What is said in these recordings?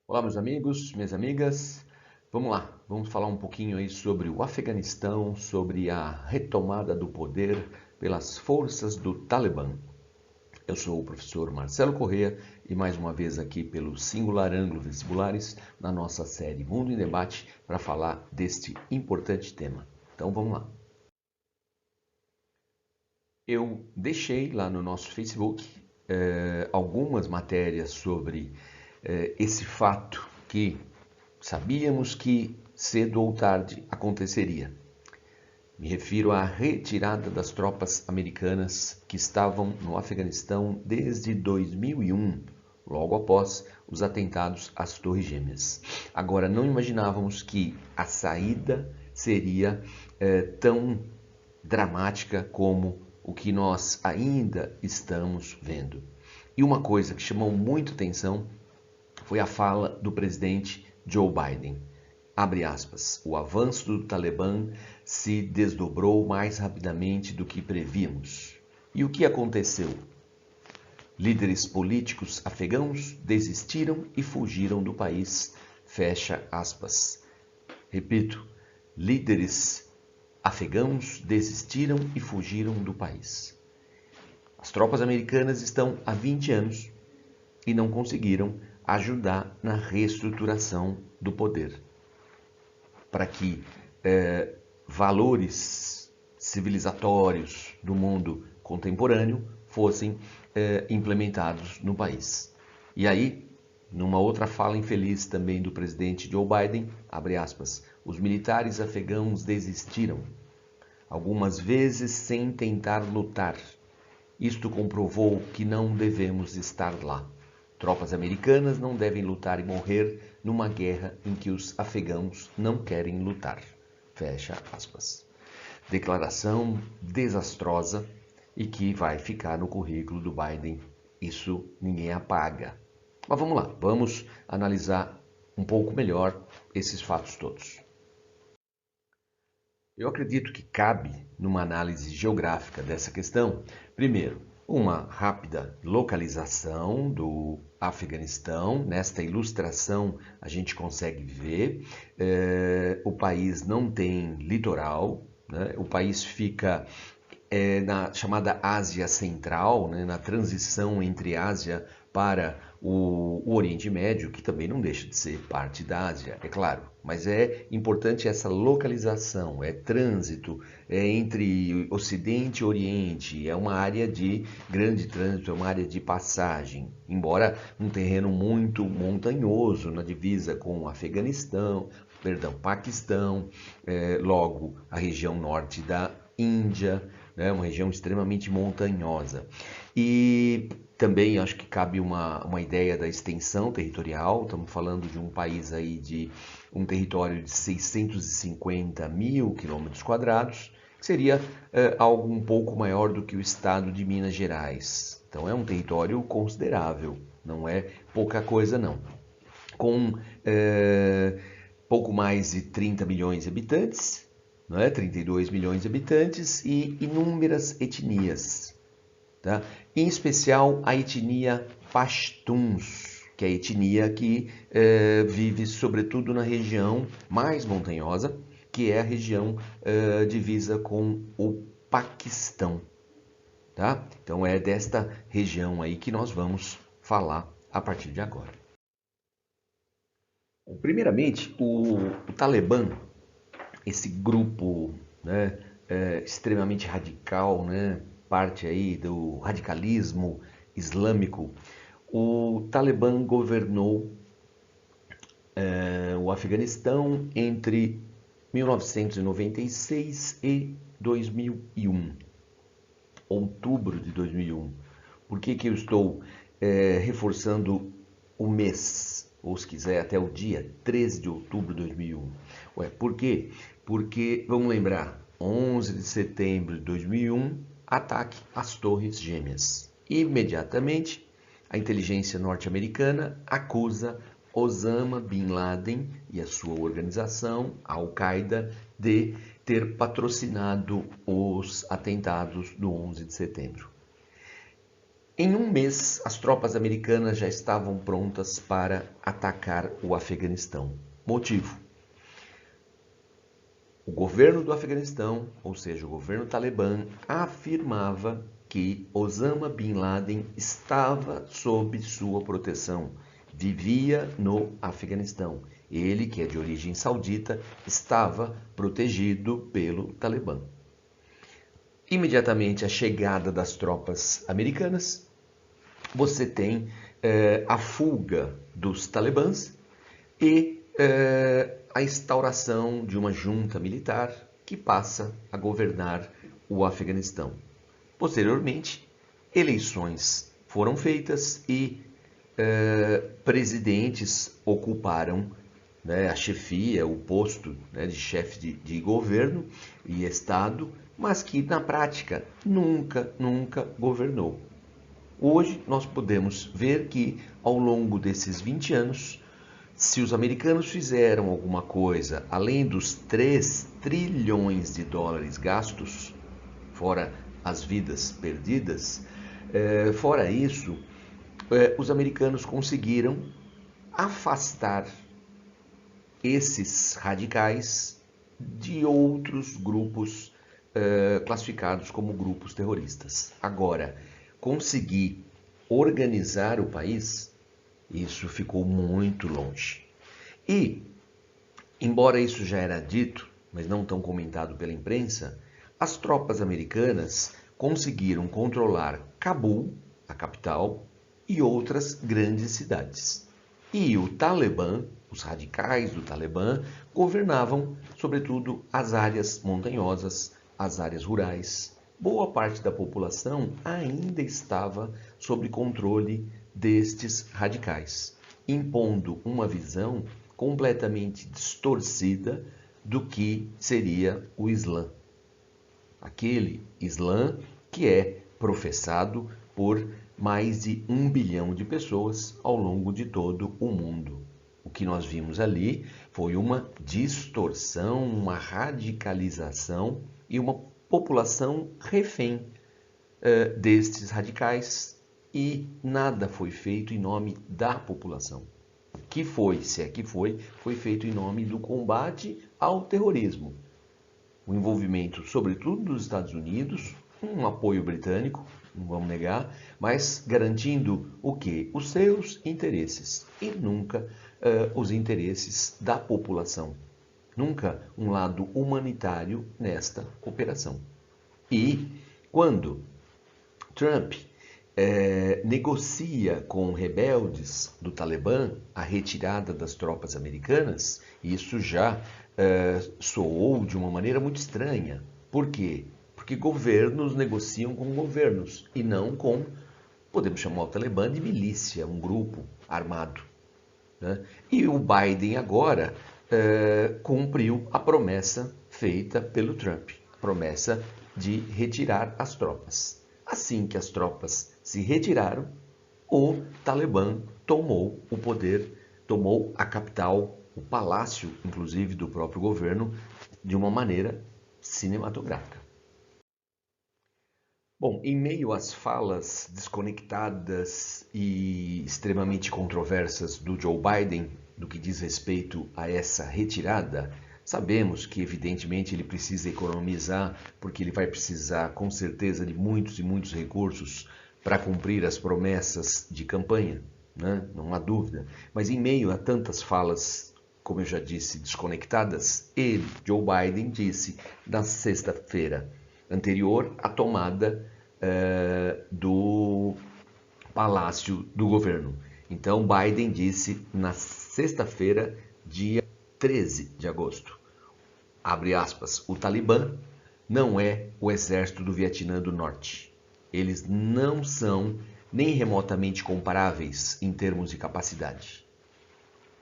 Olá, meus amigos, minhas amigas. Vamos lá, vamos falar um pouquinho aí sobre o Afeganistão, sobre a retomada do poder pelas forças do Talibã. Eu sou o professor Marcelo Corrêa e mais uma vez aqui pelo Singular Ângulo Vestibulares na nossa série Mundo em Debate para falar deste importante tema. Então vamos lá. Eu deixei lá no nosso Facebook algumas matérias sobre esse fato que sabíamos que cedo ou tarde aconteceria. Me refiro à retirada das tropas americanas que estavam no Afeganistão desde 2001, logo após os atentados às Torres Gêmeas. Agora, não imaginávamos que a saída seria tão dramática como o que nós ainda estamos vendo. E uma coisa que chamou muito atenção foi a fala do presidente Joe Biden. Abre aspas, o avanço do Talibã se desdobrou mais rapidamente do que prevíamos. E o que aconteceu? Líderes políticos afegãos desistiram e fugiram do país. Fecha aspas. Repito, líderes afegãos desistiram e fugiram do país. As tropas americanas estão há 20 anos e não conseguiram ajudar na reestruturação do poder, para que valores civilizatórios do mundo contemporâneo fossem implementados no país. E aí, numa outra fala infeliz também do presidente Joe Biden, abre aspas, os militares afegãos desistiram, algumas vezes sem tentar lutar. Isto comprovou que não devemos estar lá. Tropas americanas não devem lutar e morrer numa guerra em que os afegãos não querem lutar. Fecha aspas. Declaração desastrosa e que vai ficar no currículo do Biden. Isso ninguém apaga. Mas vamos lá, vamos analisar um pouco melhor esses fatos todos. Eu acredito que cabe, numa análise geográfica dessa questão, primeiro, uma rápida localização do Afeganistão. Nesta ilustração, a gente consegue ver o país não tem litoral, né? O país fica na chamada Ásia Central, né? Na transição entre Ásia para o Oriente Médio, que também não deixa de ser parte da Ásia, é claro. Mas é importante essa localização, é trânsito, é entre Ocidente e Oriente, é uma área de grande trânsito, é uma área de passagem. Embora um terreno muito montanhoso na divisa com o Afeganistão, perdão, Paquistão, logo a região norte da Índia, né, uma região extremamente montanhosa. E também acho que cabe uma ideia da extensão territorial. Estamos falando de um país aí de um território de 650 mil quilômetros quadrados, que seria algo um pouco maior do que o estado de Minas Gerais. Então é um território considerável, não é pouca coisa não. Com pouco mais de 30 milhões de habitantes, não é? 32 milhões de habitantes e inúmeras etnias. Tá? Em especial a etnia Pashtuns, que é a etnia que vive sobretudo na região mais montanhosa, que é a região divisa com o Paquistão. Tá? Então é desta região aí que nós vamos falar a partir de agora. Primeiramente, o Talibã, esse grupo, né, extremamente radical, né, parte aí do radicalismo islâmico, o Talibã governou o Afeganistão entre 1996 e 2001, outubro de 2001. Por que eu estou reforçando o mês, ou se quiser até o dia 13 de outubro de 2001? Ué, por quê? Porque, vamos lembrar, 11 de setembro de 2001, ataque às Torres Gêmeas. Imediatamente, a inteligência norte-americana acusa Osama Bin Laden e a sua organização, a Al-Qaeda, de ter patrocinado os atentados do 11 de setembro. Em um mês, as tropas americanas já estavam prontas para atacar o Afeganistão. Motivo: o governo do Afeganistão, ou seja, o governo talibã, afirmava que Osama Bin Laden estava sob sua proteção, vivia no Afeganistão. Ele, que é de origem saudita, estava protegido pelo Talibã. Imediatamente a chegada das tropas americanas, você tem a fuga dos talibãs e a instauração de uma junta militar que passa a governar o Afeganistão. Posteriormente, eleições foram feitas e presidentes ocuparam, né, a chefia, o posto, né, de chefe de governo e Estado, mas que na prática nunca governou. Hoje nós podemos ver que ao longo desses 20 anos, se os americanos fizeram alguma coisa além dos 3 trilhões de dólares gastos, fora as vidas perdidas, fora isso, os americanos conseguiram afastar esses radicais de outros grupos classificados como grupos terroristas. Agora, conseguir organizar o país, isso ficou muito longe. E, embora isso já era dito, mas não tão comentado pela imprensa, as tropas americanas conseguiram controlar Cabul, a capital, e outras grandes cidades. E o Talibã, os radicais do Talibã, governavam, sobretudo, as áreas montanhosas, as áreas rurais. Boa parte da população ainda estava sob controle destes radicais, impondo uma visão completamente distorcida do que seria o Islã. Aquele Islã que é professado por mais de 1 bilhão de pessoas ao longo de todo o mundo. O que nós vimos ali foi uma distorção, uma radicalização e uma população refém destes radicais, e nada foi feito em nome da população. O que foi, se é que foi feito em nome do combate ao terrorismo. O envolvimento, sobretudo dos Estados Unidos, um apoio britânico, não vamos negar, mas garantindo o quê? Os seus interesses e nunca os interesses da população. Nunca um lado humanitário nesta operação. E quando Trump negocia com rebeldes do Talibã a retirada das tropas americanas, isso já soou de uma maneira muito estranha. Por quê? Porque governos negociam com governos e não com, podemos chamar o Talibã de milícia, um grupo armado, né? E o Biden agora cumpriu a promessa feita pelo Trump, a promessa de retirar as tropas. Assim que as tropas se retiraram, o Talibã tomou o poder, tomou a capital, o palácio, inclusive, do próprio governo, de uma maneira cinematográfica. Bom, em meio às falas desconectadas e extremamente controversas do Joe Biden, do que diz respeito a essa retirada, sabemos que, evidentemente, ele precisa economizar, porque ele vai precisar, com certeza, de muitos e muitos recursos para cumprir as promessas de campanha, né? Não há dúvida. Mas em meio a tantas falas, como eu já disse, desconectadas, ele, Joe Biden, disse na sexta-feira anterior à tomada do palácio do governo. Então, Biden disse na sexta-feira, dia 13 de agosto, abre aspas, o Talibã não é o exército do Vietnã do Norte. Eles não são nem remotamente comparáveis em termos de capacidade.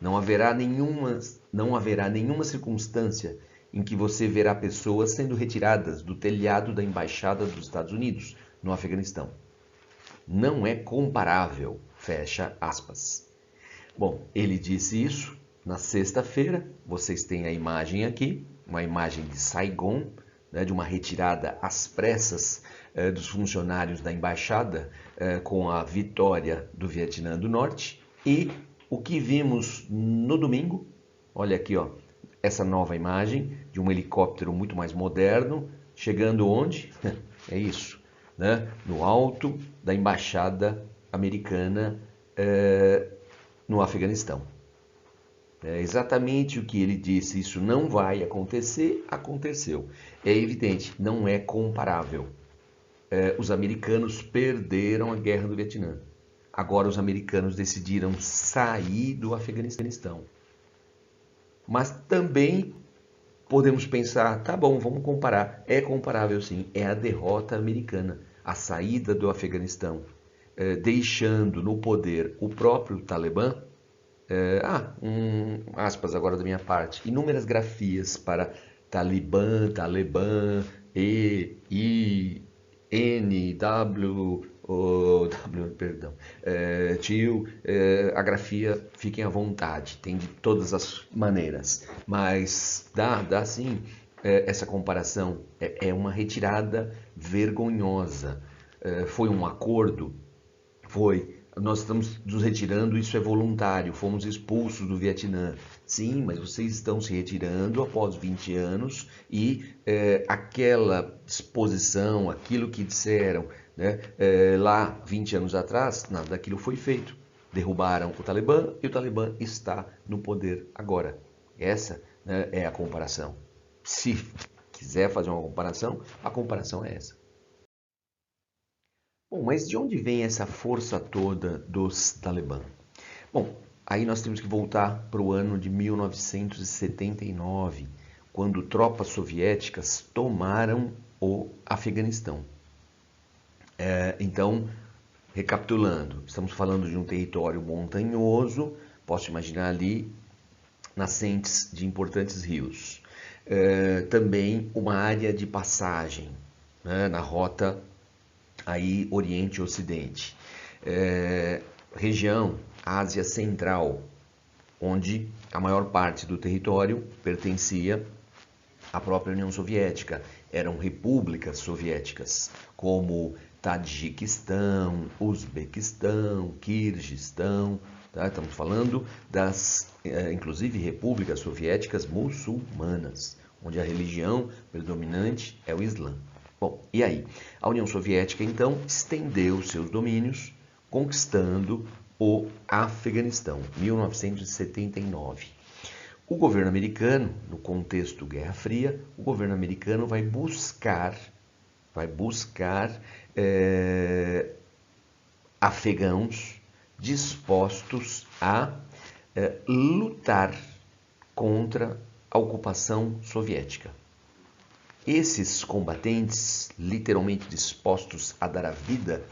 Não haverá nenhuma circunstância em que você verá pessoas sendo retiradas do telhado da Embaixada dos Estados Unidos no Afeganistão. Não é comparável, fecha aspas. Bom, ele disse isso na sexta-feira, vocês têm a imagem aqui, uma imagem de Saigon, né, de uma retirada às pressas dos funcionários da embaixada com a vitória do Vietnã do Norte. E o que vimos no domingo, olha aqui, ó, essa nova imagem de um helicóptero muito mais moderno, chegando onde? É isso, né? No alto da embaixada americana no Afeganistão. É exatamente o que ele disse, isso não vai acontecer, aconteceu. É evidente, não é comparável. Os americanos perderam a guerra do Vietnã. Agora os americanos decidiram sair do Afeganistão. Mas também podemos pensar, tá bom, vamos comparar. É comparável sim, é a derrota americana, a saída do Afeganistão, deixando no poder o próprio Talibã. Aspas agora da minha parte, inúmeras grafias para Talibã, E, I, N, W, perdão, tio, a grafia, fiquem à vontade, tem de todas as maneiras, mas dá sim essa comparação, é uma retirada vergonhosa, foi um acordo, nós estamos nos retirando, isso é voluntário, fomos expulsos do Vietnã. Sim, mas vocês estão se retirando após 20 anos e aquela disposição, aquilo que disseram, né, lá 20 anos atrás, nada daquilo foi feito. Derrubaram o Talibã e o Talibã está no poder agora. Essa, né, é a comparação. Se quiser fazer uma comparação, a comparação é essa. Bom, mas de onde vem essa força toda dos Talibã? Bom, aí nós temos que voltar para o ano de 1979, quando tropas soviéticas tomaram o Afeganistão. Então, recapitulando, estamos falando de um território montanhoso, posso imaginar ali nascentes de importantes rios. Também uma área de passagem, né, na rota aí Oriente e Ocidente. Região Ásia Central, onde a maior parte do território pertencia à própria União Soviética. Eram repúblicas soviéticas, como Tajiquistão, Uzbequistão, Quirguistão. Tá? Estamos falando das, inclusive, repúblicas soviéticas muçulmanas, onde a religião predominante é o Islã. Bom, e aí? A União Soviética, então, estendeu seus domínios, conquistando o Afeganistão, 1979. O governo americano, no contexto Guerra Fria, o governo americano vai buscar afegãos dispostos a lutar contra a ocupação soviética. Esses combatentes, literalmente dispostos a dar a vida,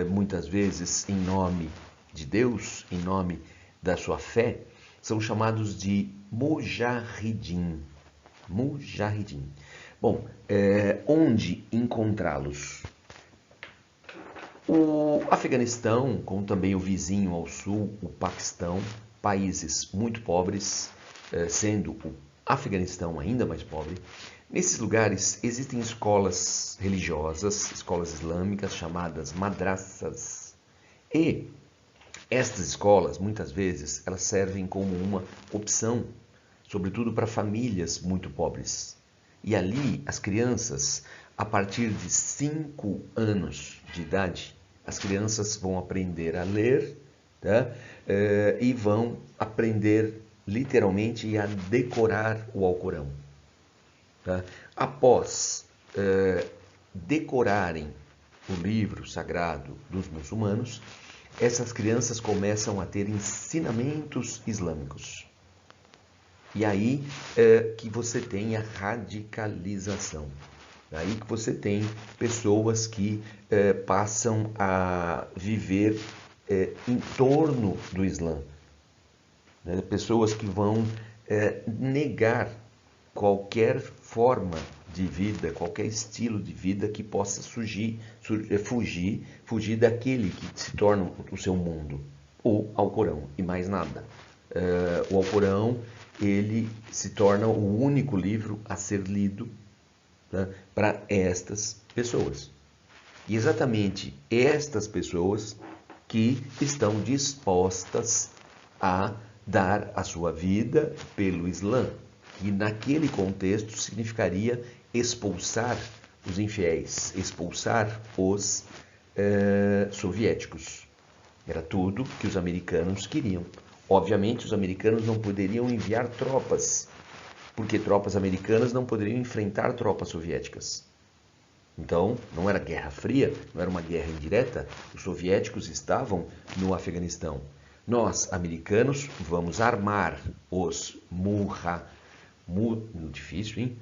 muitas vezes em nome de Deus, em nome da sua fé, são chamados de Mujahidin. Mujahidin. Bom, onde encontrá-los? O Afeganistão, como também o vizinho ao sul, o Paquistão, países muito pobres, sendo o Afeganistão ainda mais pobre. Nesses lugares existem escolas religiosas, escolas islâmicas chamadas madrassas. E estas escolas, muitas vezes, elas servem como uma opção, sobretudo para famílias muito pobres. E ali, as crianças, a partir de 5 anos de idade, as crianças vão aprender a ler, tá? E vão aprender literalmente a decorar o Alcorão. Tá? Após decorarem o livro sagrado dos muçulmanos, essas crianças começam a ter ensinamentos islâmicos. E aí que você tem a radicalização. Aí que você tem pessoas que passam a viver em torno do Islã. Né? Pessoas que vão negar qualquer forma de vida, qualquer estilo de vida que possa fugir daquele que se torna o seu mundo, o Alcorão, e mais nada. O Alcorão, ele se torna o único livro a ser lido né, para estas pessoas. E exatamente estas pessoas que estão dispostas a dar a sua vida pelo Islã. E naquele contexto significaria expulsar os infiéis, expulsar os soviéticos. Era tudo que os americanos queriam. Obviamente, os americanos não poderiam enviar tropas, porque tropas americanas não poderiam enfrentar tropas soviéticas. Então, não era guerra fria, não era uma guerra indireta. Os soviéticos estavam no Afeganistão. Nós, americanos, vamos armar os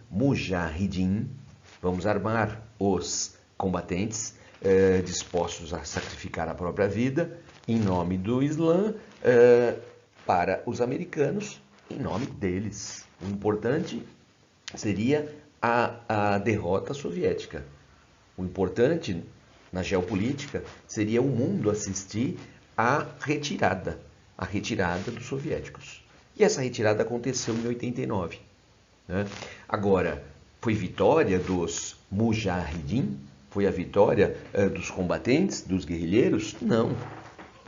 Mujahideen, vamos armar os combatentes dispostos a sacrificar a própria vida em nome do Islã para os americanos, em nome deles. O importante seria a derrota soviética. O importante na geopolítica seria o mundo assistir à retirada dos soviéticos. E essa retirada aconteceu em 89. Né? Agora, foi vitória dos Mujahideen? Foi a vitória dos combatentes, dos guerrilheiros? Não.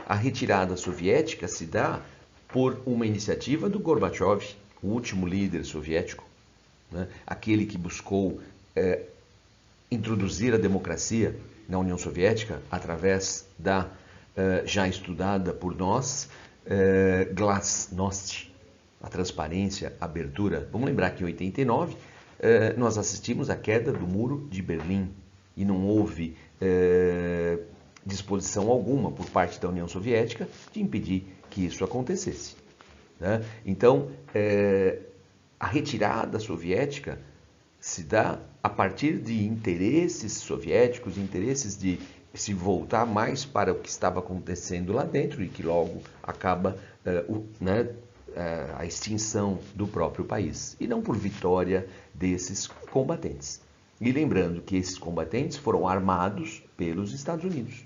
A retirada soviética se dá por uma iniciativa do Gorbachev, o último líder soviético, né? Aquele que buscou introduzir a democracia na União Soviética através da já estudada por nós Glasnost, a transparência, a abertura. Vamos lembrar que em 89 nós assistimos à queda do Muro de Berlim e não houve disposição alguma por parte da União Soviética de impedir que isso acontecesse. Né? Então, a retirada soviética se dá a partir de interesses soviéticos, interesses de se voltar mais para o que estava acontecendo lá dentro e que logo acaba a extinção do próprio país, e não por vitória desses combatentes. E lembrando que esses combatentes foram armados pelos Estados Unidos.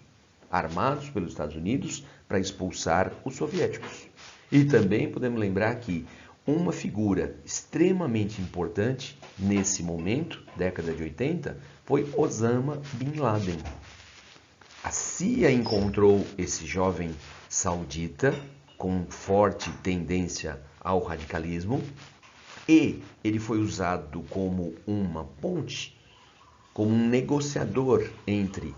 Armados pelos Estados Unidos para expulsar os soviéticos. E também podemos lembrar que uma figura extremamente importante nesse momento, década de 80, foi Osama Bin Laden. A CIA encontrou esse jovem saudita com forte tendência ao radicalismo e ele foi usado como uma ponte, como um negociador entre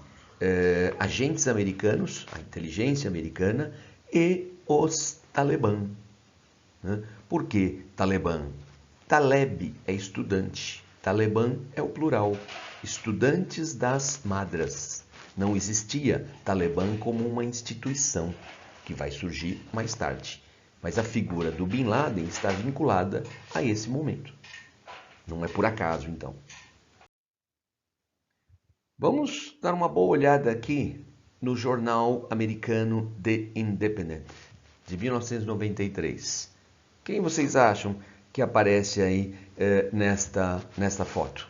agentes americanos, a inteligência americana e os Talibã. Né? Por que Talibã? Taleb é estudante, Talibã é o plural, estudantes das madras. Não existia Talibã como uma instituição que vai surgir mais tarde. Mas a figura do Bin Laden está vinculada a esse momento. Não é por acaso, então. Vamos dar uma boa olhada aqui no jornal americano The Independent, de 1993. Quem vocês acham que aparece aí nesta foto?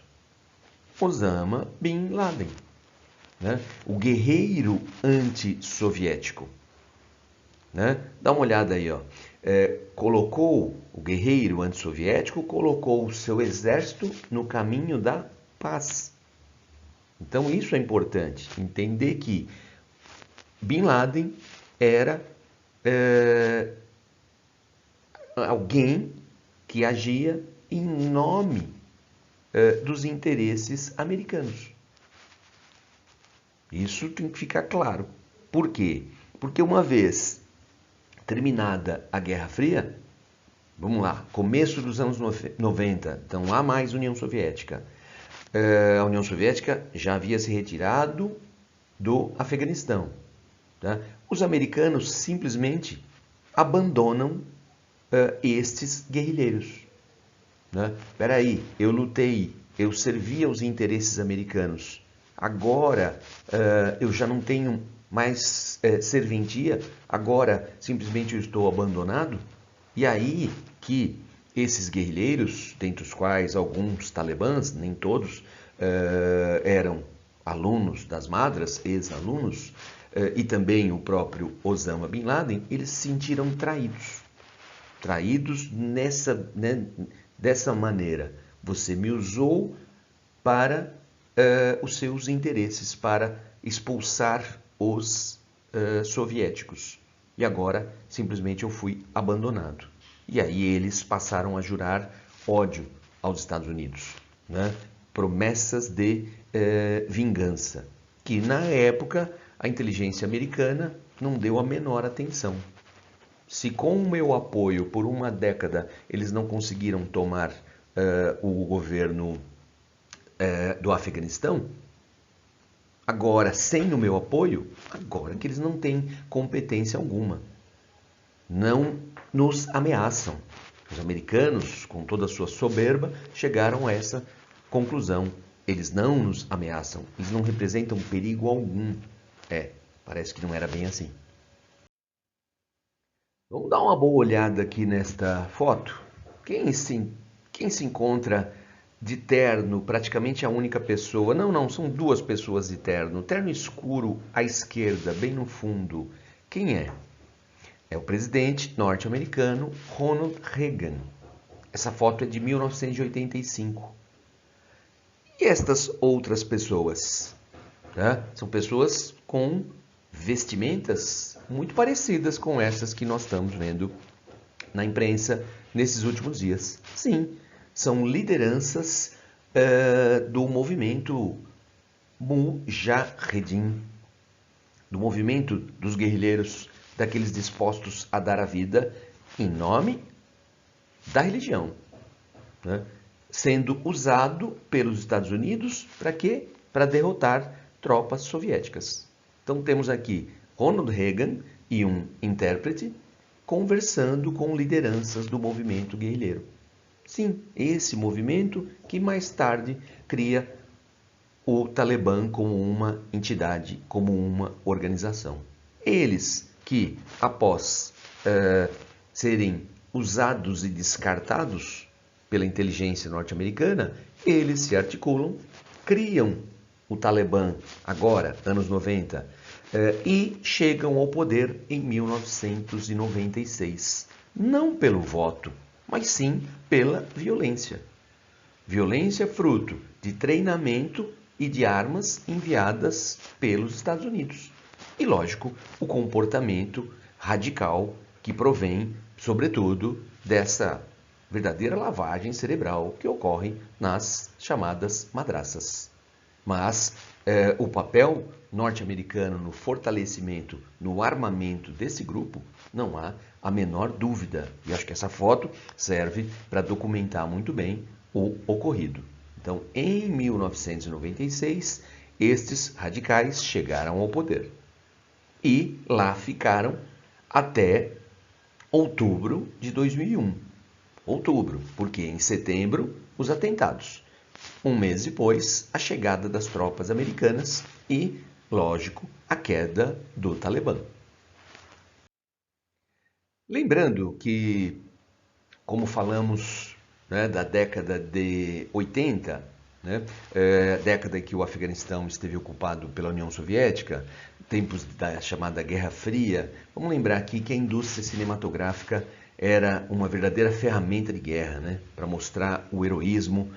Osama Bin Laden, né? O guerreiro antissoviético. Né? Dá uma olhada aí, ó. Colocou o guerreiro antissoviético, colocou o seu exército no caminho da paz. Então isso é importante, entender que Bin Laden era alguém que agia em nome dos interesses americanos. Isso tem que ficar claro. Por quê? Porque uma vez terminada a Guerra Fria, vamos lá, começo dos anos 90, então lá mais União Soviética. A União Soviética já havia se retirado do Afeganistão. Tá? Os americanos simplesmente abandonam estes guerrilheiros. Né? Espera aí, eu lutei, eu servi aos interesses americanos. Agora eu já não tenho mais serventia, agora simplesmente eu estou abandonado. E aí que esses guerrilheiros, dentre os quais alguns talibãs, nem todos, eram alunos das madras, ex-alunos, e também o próprio Osama Bin Laden, eles se sentiram traídos. Traídos dessa maneira. Você me usou para os seus interesses, para expulsar os soviéticos. E agora, simplesmente, eu fui abandonado. E aí eles passaram a jurar ódio aos Estados Unidos, né? Promessas de vingança, que na época a inteligência americana não deu a menor atenção. Se com o meu apoio por uma década eles não conseguiram tomar o governo do Afeganistão, agora sem o meu apoio, agora que eles não têm competência alguma, não nos ameaçam. Os americanos, com toda a sua soberba, chegaram a essa conclusão. Eles não nos ameaçam, eles não representam perigo algum. Parece que não era bem assim. Vamos dar uma boa olhada aqui nesta foto. Quem se encontra de terno, praticamente a única pessoa? Não, são duas pessoas de terno. Terno escuro à esquerda, bem no fundo. Quem é? É o presidente norte-americano Ronald Reagan. Essa foto é de 1985. E estas outras pessoas? Tá? São pessoas com vestimentas muito parecidas com essas que nós estamos vendo na imprensa nesses últimos dias. Sim, são lideranças do movimento Mujahedin, do movimento dos guerrilheiros, daqueles dispostos a dar a vida em nome da religião, né? Sendo usado pelos Estados Unidos para quê? Para derrotar tropas soviéticas. Então temos aqui Ronald Reagan e um intérprete conversando com lideranças do movimento guerrilheiro. Sim, esse movimento que mais tarde cria o Talibã como uma entidade, como uma organização. Eles que, após serem usados e descartados pela inteligência norte-americana, eles se articulam, criam o Talibã agora, anos 90, e chegam ao poder em 1996. Não pelo voto, mas sim pela violência. Violência fruto de treinamento e de armas enviadas pelos Estados Unidos. E, lógico, o comportamento radical que provém, sobretudo, dessa verdadeira lavagem cerebral que ocorre nas chamadas madraças. Mas o papel norte-americano no fortalecimento, no armamento desse grupo, não há a menor dúvida. E acho que essa foto serve para documentar muito bem o ocorrido. Então, em 1996, estes radicais chegaram ao poder. E lá ficaram até outubro de 2001. Outubro, porque em setembro, os atentados. Um mês depois, a chegada das tropas americanas e, lógico, a queda do Talibã. Lembrando que, como falamos, né, da década de 80, né, década em que o Afeganistão esteve ocupado pela União Soviética, tempos da chamada Guerra Fria, vamos lembrar aqui que a indústria cinematográfica era uma verdadeira ferramenta de guerra, né? Para mostrar o heroísmo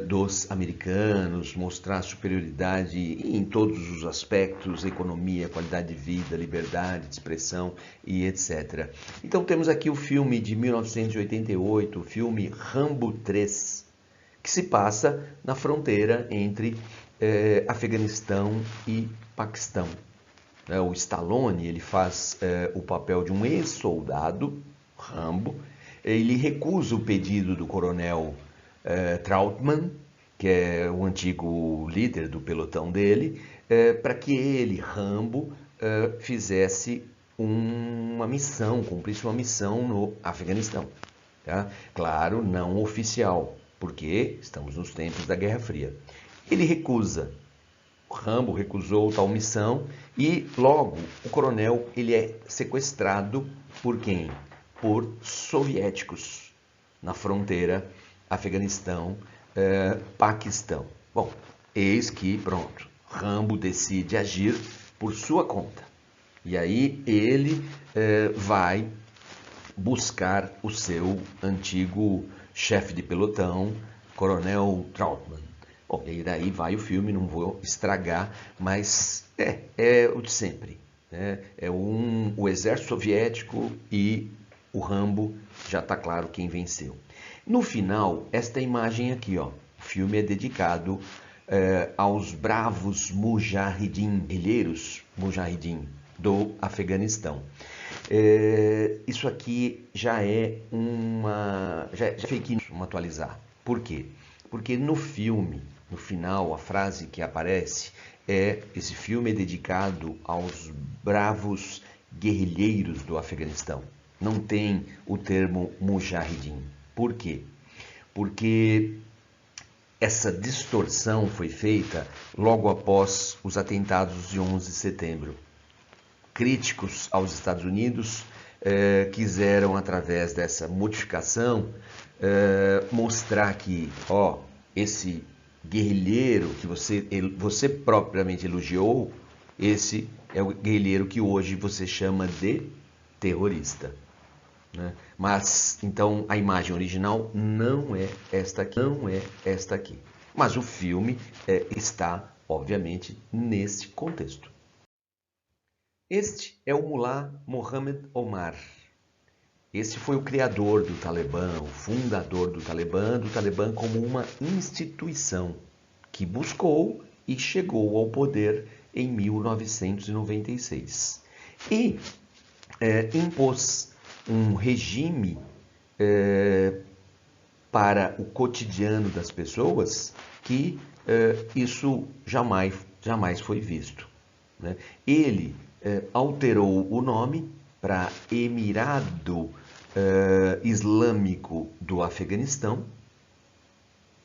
dos americanos, mostrar a superioridade em todos os aspectos, economia, qualidade de vida, liberdade de expressão e etc. Então temos aqui o filme de 1988, o filme Rambo 3, que se passa na fronteira entre Afeganistão e Paquistão. O Stallone, ele faz o papel de um ex-soldado, Rambo. Ele recusa o pedido do coronel Trautmann, que é o antigo líder do pelotão dele, para que ele, Rambo, fizesse uma missão, cumprisse uma missão no Afeganistão. Tá? Claro, não oficial, porque estamos nos tempos da Guerra Fria. Ele recusa. O Rambo recusou tal missão e logo o coronel ele é sequestrado por quem? Por soviéticos na fronteira Afeganistão-Paquistão. Bom, eis que, pronto, Rambo decide agir por sua conta. E aí ele vai buscar o seu antigo chefe de pelotão, Coronel Trautmann. Bom, e daí vai o filme, não vou estragar, mas é o de sempre, né? O exército soviético e o Rambo, já está claro quem venceu. No final, esta imagem aqui, ó, o filme é dedicado aos bravos mujahidin, guerrilheiros mujahidin do Afeganistão. Isso aqui já é fake news, vamos atualizar. Por quê? Porque no filme, no final, a frase que aparece esse filme é dedicado aos bravos guerrilheiros do Afeganistão. Não tem o termo mujahidin. Por quê? Porque essa distorção foi feita logo após os atentados de 11 de setembro. Críticos aos Estados Unidos quiseram, através dessa modificação, mostrar que, ó, esse guerrilheiro que você propriamente elogiou, esse é o guerrilheiro que hoje você chama de terrorista, né? Mas então a imagem original não é esta aqui, não é esta aqui. Mas o filme está, obviamente, nesse contexto. Este é o Mullah Mohammed Omar. Esse foi o criador do Talibã, o fundador do Talibã como uma instituição que buscou e chegou ao poder em 1996. E impôs um regime para o cotidiano das pessoas que isso jamais foi visto, né? Ele alterou o nome para Emirado Islâmico do Afeganistão.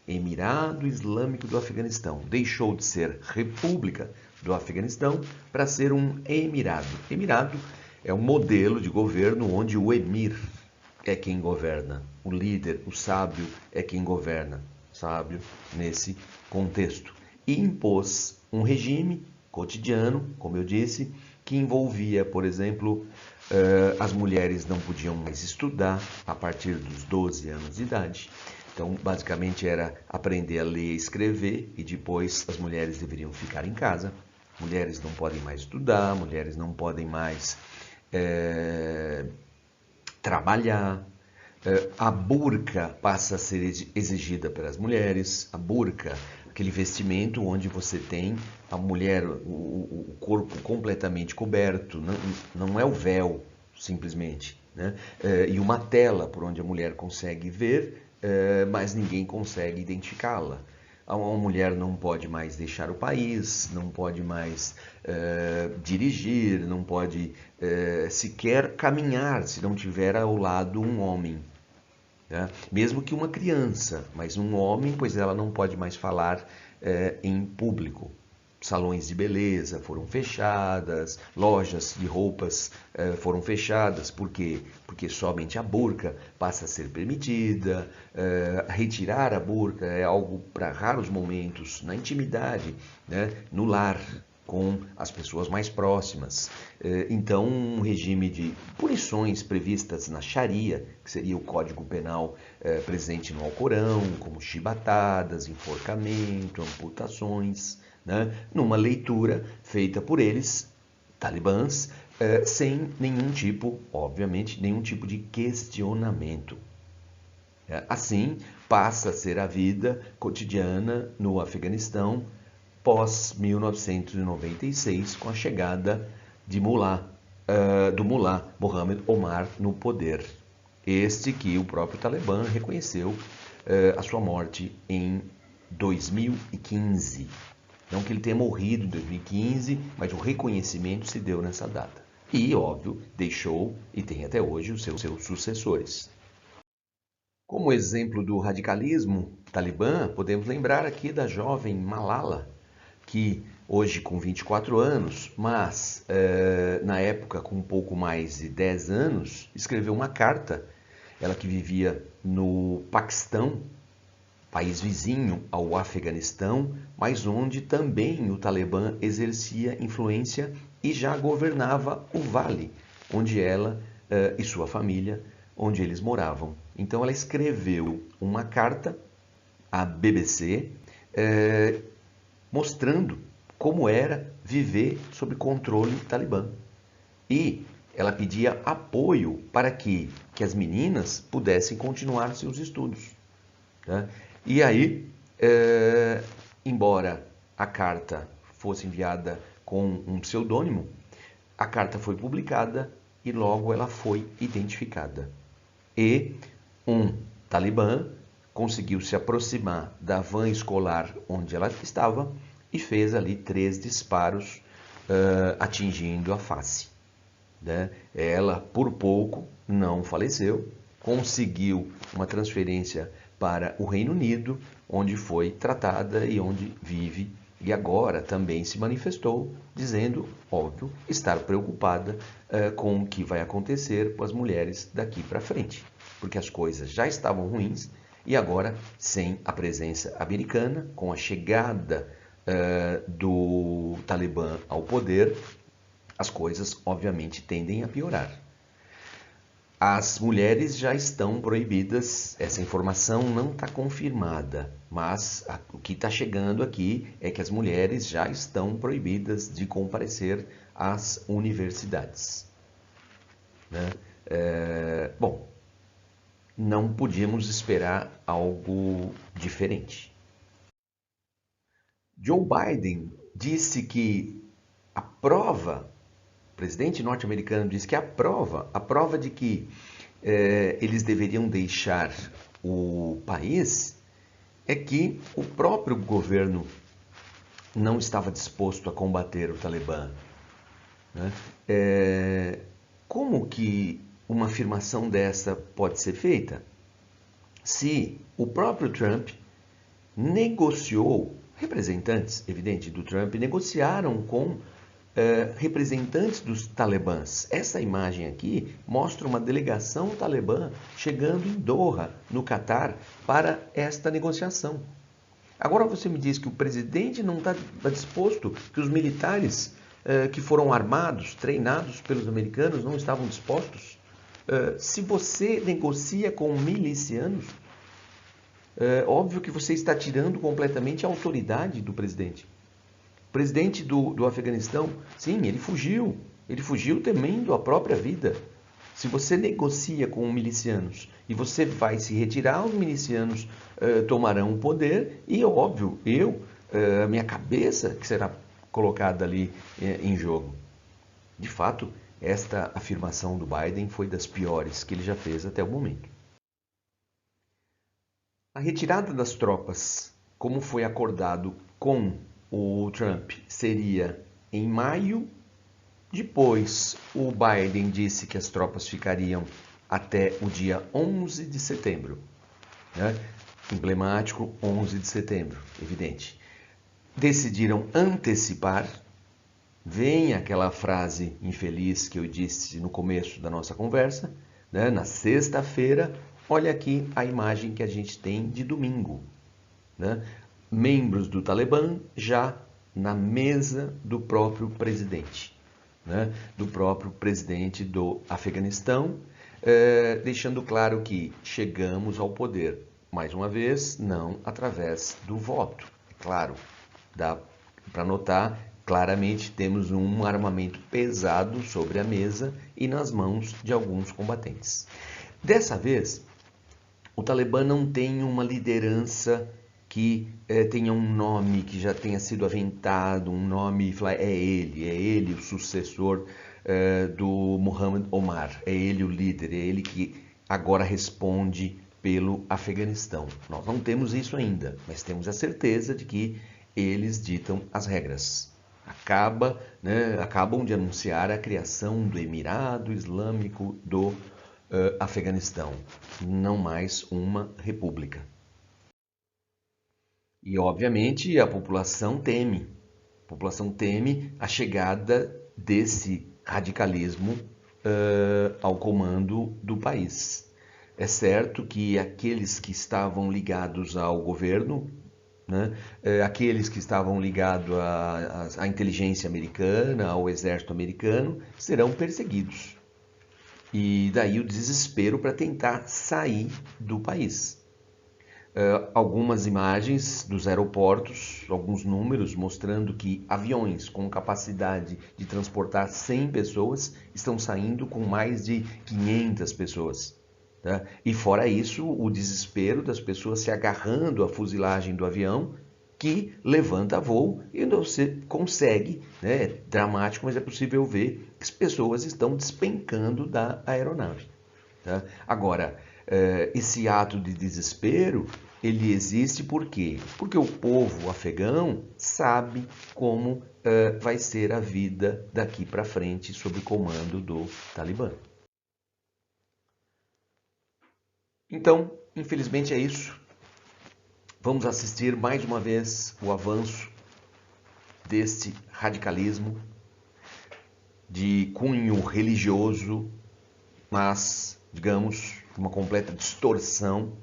Emirado Islâmico do Afeganistão. Deixou de ser República do Afeganistão para ser um emirado. Emirado é um modelo de governo onde o emir é quem governa, o líder, o sábio é quem governa, sábio nesse contexto. E impôs um regime cotidiano, como eu disse, que envolvia, por exemplo, as mulheres não podiam mais estudar a partir dos 12 anos de idade. Então, basicamente era aprender a ler e escrever e depois as mulheres deveriam ficar em casa. Mulheres não podem mais estudar, mulheres não podem mais trabalhar. A burca passa a ser exigida pelas mulheres. A burca, aquele vestimento onde você tem a mulher, o corpo completamente coberto, não é o véu, simplesmente, né? E uma tela por onde a mulher consegue ver, mas ninguém consegue identificá-la. Uma mulher não pode mais deixar o país, não pode mais dirigir, não pode sequer caminhar se não tiver ao lado um homem. Né? Mesmo que uma criança, mas um homem, pois ela não pode mais falar em público. Salões de beleza foram fechadas, lojas de roupas foram fechadas. Por quê? Porque somente a burca passa a ser permitida. Retirar a burca é algo para raros momentos, na intimidade, né? No lar, com as pessoas mais próximas. Então, um regime de punições previstas na Sharia, que seria o Código Penal presente no Alcorão, como chibatadas, enforcamento, amputações, né? Numa leitura feita por eles, talibãs, sem nenhum tipo, obviamente, nenhum tipo de questionamento. Assim, passa a ser a vida cotidiana no Afeganistão pós 1996, com a chegada de do Mullah Mohammed Omar no poder. Este que o próprio Talibã reconheceu a sua morte em 2015. Não que ele tenha morrido em 2015, mas o reconhecimento se deu nessa data. E, óbvio, deixou e tem até hoje os seus sucessores. Como exemplo do radicalismo talibã, podemos lembrar aqui da jovem Malala, que hoje com 24 anos, mas na época com um pouco mais de 10 anos, escreveu uma carta, ela que vivia no Paquistão, país vizinho ao Afeganistão, mas onde também o Talibã exercia influência e já governava o vale, onde ela e sua família, onde eles moravam. Então ela escreveu uma carta à BBC, mostrando como era viver sob controle talibã. E ela pedia apoio para que as meninas pudessem continuar seus estudos. Né? E aí, embora a carta fosse enviada com um pseudônimo, a carta foi publicada e logo ela foi identificada. E um talibã conseguiu se aproximar da van escolar onde ela estava e fez ali 3 disparos, atingindo a face. Né? Ela, por pouco, não faleceu, conseguiu uma transferência para o Reino Unido, onde foi tratada e onde vive, e agora também se manifestou, dizendo, óbvio, estar preocupada com o que vai acontecer com as mulheres daqui para frente, porque as coisas já estavam ruins e agora, sem a presença americana, com a chegada do Talibã ao poder, as coisas obviamente tendem a piorar. As mulheres já estão proibidas, essa informação não está confirmada, mas o que está chegando aqui é que as mulheres já estão proibidas de comparecer às universidades. Né? Bom, não podíamos esperar algo diferente. Joe Biden disse que a prova, o presidente norte-americano disse que a prova de que eles deveriam deixar o país é que o próprio governo não estava disposto a combater o Talibã. Né? Como que uma afirmação dessa pode ser feita? Se o próprio Trump negociou, representantes, evidente, do Trump, negociaram com representantes dos talibãs. Essa imagem aqui mostra uma delegação talibã chegando em Doha, no Catar, para esta negociação. Agora você me diz que o presidente não está disposto, que os militares que foram armados, treinados pelos americanos, não estavam dispostos? Se você negocia com milicianos, óbvio que você está tirando completamente a autoridade do presidente. O presidente do Afeganistão, sim, ele fugiu temendo a própria vida. Se você negocia com milicianos e você vai se retirar, os milicianos tomarão o poder e, óbvio, a minha cabeça que será colocada ali em jogo. De fato, esta afirmação do Biden foi das piores que ele já fez até o momento. A retirada das tropas, como foi acordado com o Trump, seria em maio. Depois, o Biden disse que as tropas ficariam até o dia 11 de setembro. Né? Emblemático, 11 de setembro, evidente. Decidiram antecipar. Vem aquela frase infeliz que eu disse no começo da nossa conversa, né? Na sexta-feira, olha aqui a imagem que a gente tem de domingo. Né? Membros do Talibã já na mesa do próprio presidente. Né? Do próprio presidente do Afeganistão, deixando claro que chegamos ao poder, mais uma vez, não através do voto. Claro, dá para notar, claramente temos um armamento pesado sobre a mesa e nas mãos de alguns combatentes. Dessa vez, o Talibã não tem uma liderança que tenha um nome que já tenha sido aventado, um nome, é ele o sucessor do Muhammad Omar, é ele o líder, é ele que agora responde pelo Afeganistão. Nós não temos isso ainda, mas temos a certeza de que eles ditam as regras. Acabam de anunciar a criação do Emirado Islâmico do Afeganistão, não mais uma república. E, obviamente, a população teme a chegada desse radicalismo ao comando do país. É certo que aqueles que estavam ligados ao governo, né, aqueles que estavam ligados à inteligência americana, ao exército americano, serão perseguidos. E daí o desespero para tentar sair do país. algumas imagens dos aeroportos, alguns números mostrando que aviões com capacidade de transportar 100 pessoas estão saindo com mais de 500 pessoas. Tá? E fora isso, o desespero das pessoas se agarrando à fuselagem do avião que levanta voo e você consegue, né, é dramático, mas é possível ver que as pessoas estão despencando da aeronave. Tá? Agora, esse ato de desespero, ele existe por quê? Porque o povo afegão sabe como vai ser a vida daqui para frente sob o comando do Talibã. Então, infelizmente é isso. Vamos assistir mais uma vez o avanço deste radicalismo de cunho religioso, mas, digamos, uma completa distorção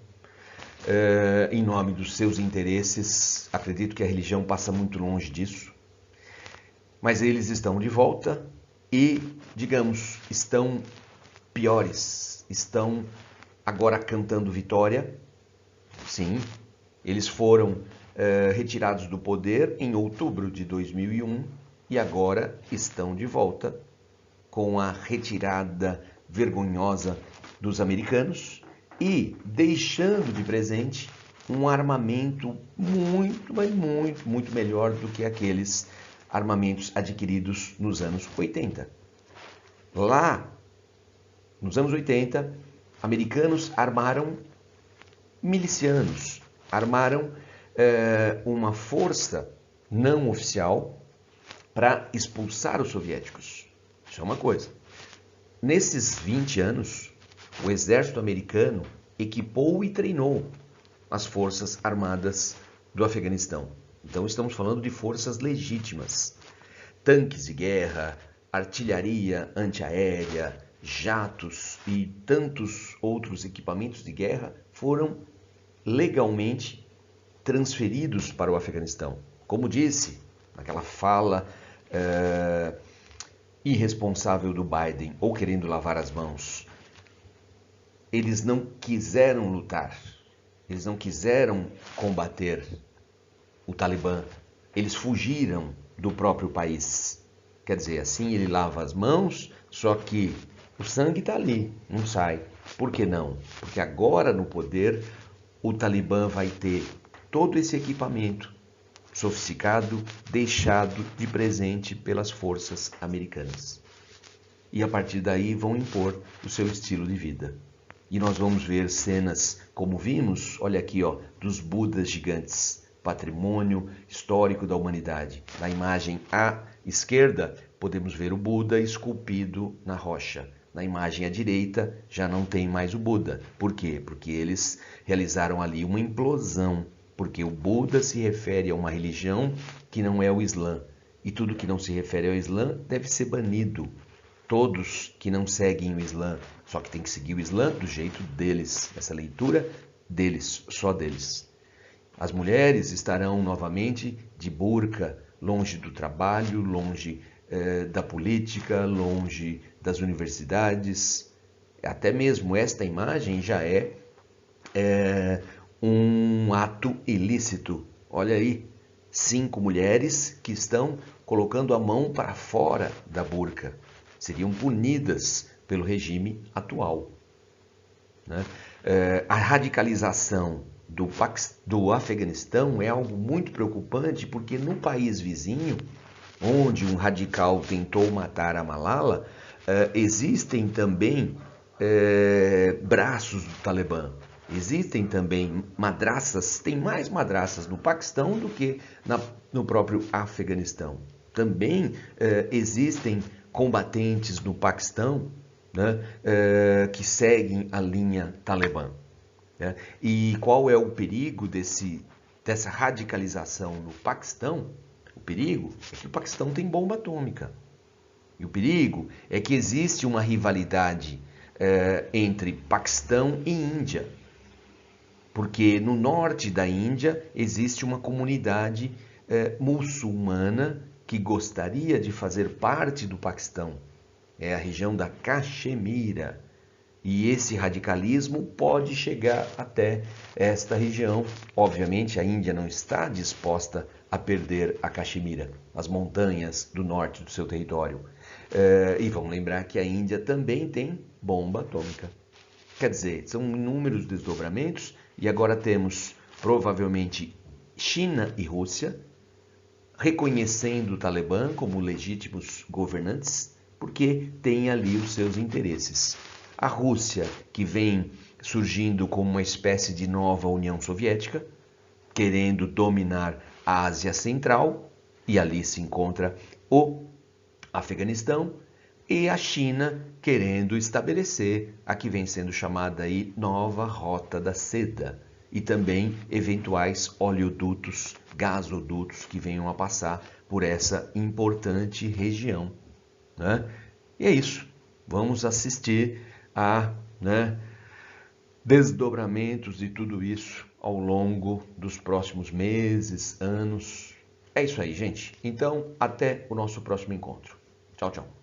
em nome dos seus interesses. Acredito que a religião passa muito longe disso. Mas eles estão de volta e, digamos, estão piores. Estão agora cantando vitória. Sim, eles foram retirados do poder em outubro de 2001 e agora estão de volta com a retirada vergonhosa dos americanos e deixando de presente um armamento muito, mas muito, muito melhor do que aqueles armamentos adquiridos nos anos 80. Lá, nos anos 80, americanos armaram milicianos, armaram uma força não oficial para expulsar os soviéticos. Isso é uma coisa. Nesses 20 anos, o exército americano equipou e treinou as forças armadas do Afeganistão. Então estamos falando de forças legítimas. Tanques de guerra, artilharia antiaérea, jatos e tantos outros equipamentos de guerra foram legalmente transferidos para o Afeganistão. Como disse naquela fala irresponsável do Biden, ou querendo lavar as mãos, eles não quiseram lutar, eles não quiseram combater o Talibã, eles fugiram do próprio país. Quer dizer, assim ele lava as mãos, só que o sangue está ali, não sai. Por que não? Porque agora no poder o Talibã vai ter todo esse equipamento sofisticado deixado de presente pelas forças americanas. E a partir daí vão impor o seu estilo de vida. E nós vamos ver cenas como vimos, olha aqui, ó, dos Budas gigantes, patrimônio histórico da humanidade. Na imagem à esquerda, podemos ver o Buda esculpido na rocha. Na imagem à direita, já não tem mais o Buda. Por quê? Porque eles realizaram ali uma implosão. Porque o Buda se refere a uma religião que não é o Islã. E tudo que não se refere ao Islã deve ser banido. Todos que não seguem o Islã, só que tem que seguir o Islã do jeito deles. Essa leitura deles, só deles. As mulheres estarão novamente de burca, longe do trabalho, longe da política, longe das universidades. Até mesmo esta imagem já é um ato ilícito. Olha aí, 5 mulheres que estão colocando a mão para fora da burca. Seriam punidas pelo regime atual. Né? A radicalização do Afeganistão é algo muito preocupante, porque no país vizinho, onde um radical tentou matar a Malala, existem também braços do Talibã. Existem também madraças, tem mais madraças no Paquistão do que no próprio Afeganistão. Também existem combatentes no Paquistão, né, que seguem a linha Talibã. Né? E qual é o perigo dessa radicalização no Paquistão? O perigo é que o Paquistão tem bomba atômica. E o perigo é que existe uma rivalidade entre Paquistão e Índia. Porque no norte da Índia existe uma comunidade muçulmana que gostaria de fazer parte do Paquistão. É a região da Caxemira. E esse radicalismo pode chegar até esta região. Obviamente, a Índia não está disposta a perder a Caxemira, as montanhas do norte do seu território. E vamos lembrar que a Índia também tem bomba atômica. Quer dizer, são inúmeros desdobramentos e agora temos provavelmente China e Rússia reconhecendo o Talibã como legítimos governantes, porque tem ali os seus interesses. A Rússia, que vem surgindo como uma espécie de nova União Soviética, querendo dominar a Ásia Central, e ali se encontra o Afeganistão, e a China querendo estabelecer a que vem sendo chamada aí nova Rota da Seda, e também eventuais oleodutos, gasodutos que venham a passar por essa importante região, né? E é isso, vamos assistir a desdobramentos de tudo isso ao longo dos próximos meses, anos. É isso aí, gente. Então, até o nosso próximo encontro. Tchau, tchau.